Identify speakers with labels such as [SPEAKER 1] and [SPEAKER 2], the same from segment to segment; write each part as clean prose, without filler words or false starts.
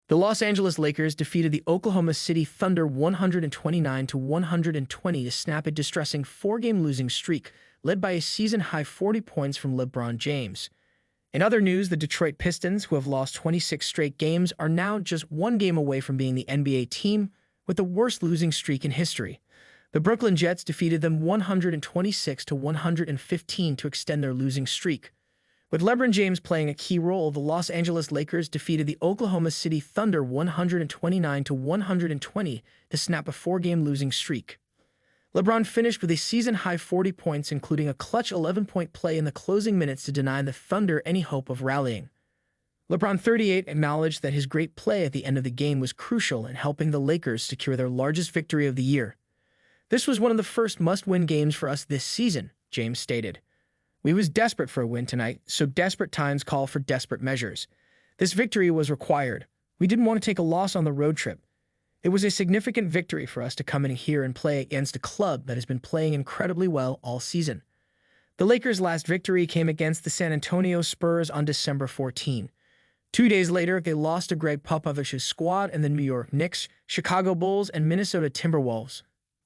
[SPEAKER 1] The Los Angeles Lakers defeated the Oklahoma City Thunder 129-120 to snap a distressing four-game losing streak, led by a season-high 40 points from LeBron James. In other news, the Detroit Pistons, who have lost 26 straight games, are now just one game away from being the NBA team with the worst losing streak in history. The Brooklyn Jets defeated them 126-115 to extend their losing streak. With LeBron James playing a key role, the Los Angeles Lakers defeated the Oklahoma City Thunder 129-120 to snap a four-game losing streak. LeBron finished with a season-high 40 points, including a clutch 11-point play in the closing minutes to deny the Thunder any hope of rallying. LeBron, 38, acknowledged that his great play at the end of the game was crucial in helping the Lakers secure their largest victory of the year. "This was one of the first must-win games for us this season," James stated. "We was desperate for a win tonight, so desperate times call for desperate measures. This victory was required. We didn't want to take a loss on the road trip. It was a significant victory for us to come in here and play against a club that has been playing incredibly well all season." The Lakers' last victory came against the San Antonio Spurs on December 14. 2 days later, they lost to Greg Popovich's squad and the New York Knicks, Chicago Bulls, and Minnesota Timberwolves.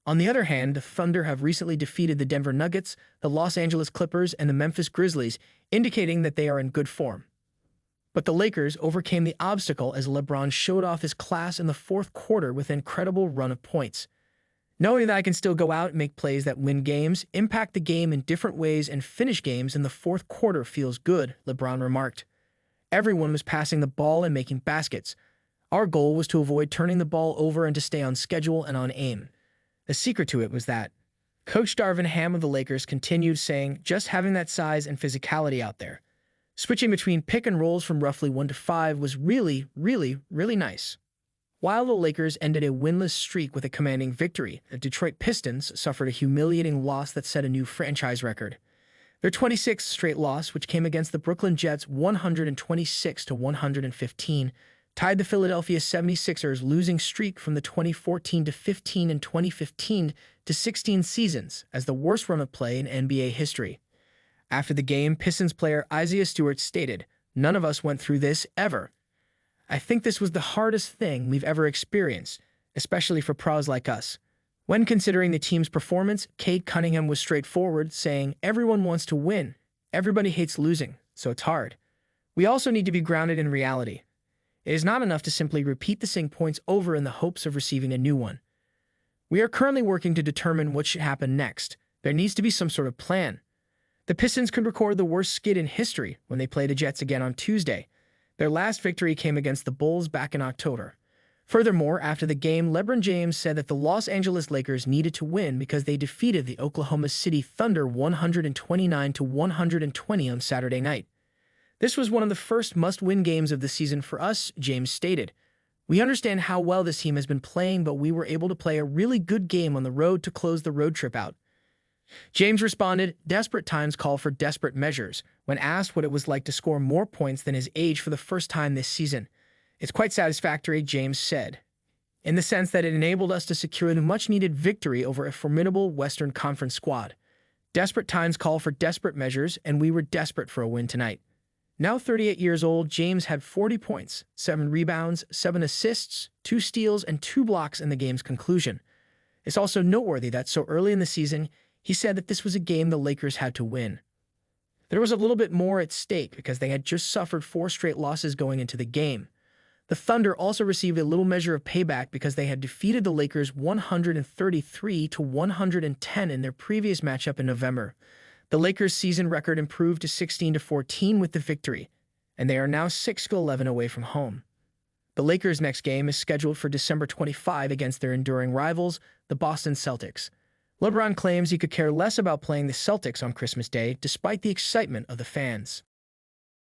[SPEAKER 1] On the other hand, the Thunder have recently defeated the Denver Nuggets, the Los Angeles Clippers, and the Memphis Grizzlies, indicating that they are in good form. But the Lakers overcame the obstacle as LeBron showed off his class in the fourth quarter with an incredible run of points. "Knowing that I can still go out and make plays that win games, impact the game in different ways, and finish games in the fourth quarter feels good," LeBron remarked. "Everyone was passing the ball and making baskets. Our goal was to avoid turning the ball over and to stay on schedule and on aim. The secret to it was that." Coach Darvin Ham of the Lakers continued, saying, "Just having that size and physicality out there. Switching between pick and rolls from roughly 1 to 5 was really nice." While the Lakers ended a winless streak with a commanding victory, the Detroit Pistons suffered a humiliating loss that set a new franchise record. Their 26th straight loss, which came against the Brooklyn Jets 126-115, tied the Philadelphia 76ers' losing streak from the 2014-15 and 2015-16 seasons as the worst run of play in NBA history. After the game, Pistons player Isaiah Stewart stated, "None of us went through this ever. I think this was the hardest thing we've ever experienced, especially for pros like us." When considering the team's performance, Cade Cunningham was straightforward, saying, "Everyone wants to win. Everybody hates losing, so it's hard. We also need to be grounded in reality. It is not enough to simply repeat the same points over in the hopes of receiving a new one. We are currently working to determine what should happen next. There needs to be some sort of plan." The Pistons could record the worst skid in history when they play the Jets again on Tuesday. Their last victory came against the Bulls back in October. Furthermore, after the game, LeBron James said that the Los Angeles Lakers needed to win because they defeated the Oklahoma City Thunder 129-120 on Saturday night. "This was one of the first must-win games of the season for us," James stated. "We understand how well this team has been playing, but we were able to play a really good game on the road to close the road trip out." James responded, "Desperate times call for desperate measures," when asked what it was like to score more points than his age for the first time this season. "It's quite satisfactory," James said, "in the sense that it enabled us to secure the much-needed victory over a formidable Western Conference squad. Desperate times call for desperate measures, and we were desperate for a win tonight." Now 38 years old, James had 40 points, 7 rebounds, 7 assists, 2 steals, and 2 blocks in the game's conclusion. It's also noteworthy that so early in the season, he said that this was a game the Lakers had to win. There was a little bit more at stake because they had just suffered 4 straight losses going into the game. The Thunder also received a little measure of payback because they had defeated the Lakers 133-110 in their previous matchup in November. The Lakers' season record improved to 16-14 with the victory, and they are now 6-11 away from home. The Lakers' next game is scheduled for December 25 against their enduring rivals, the Boston Celtics. LeBron claims he could care less about playing the Celtics on Christmas Day, despite the excitement of the fans.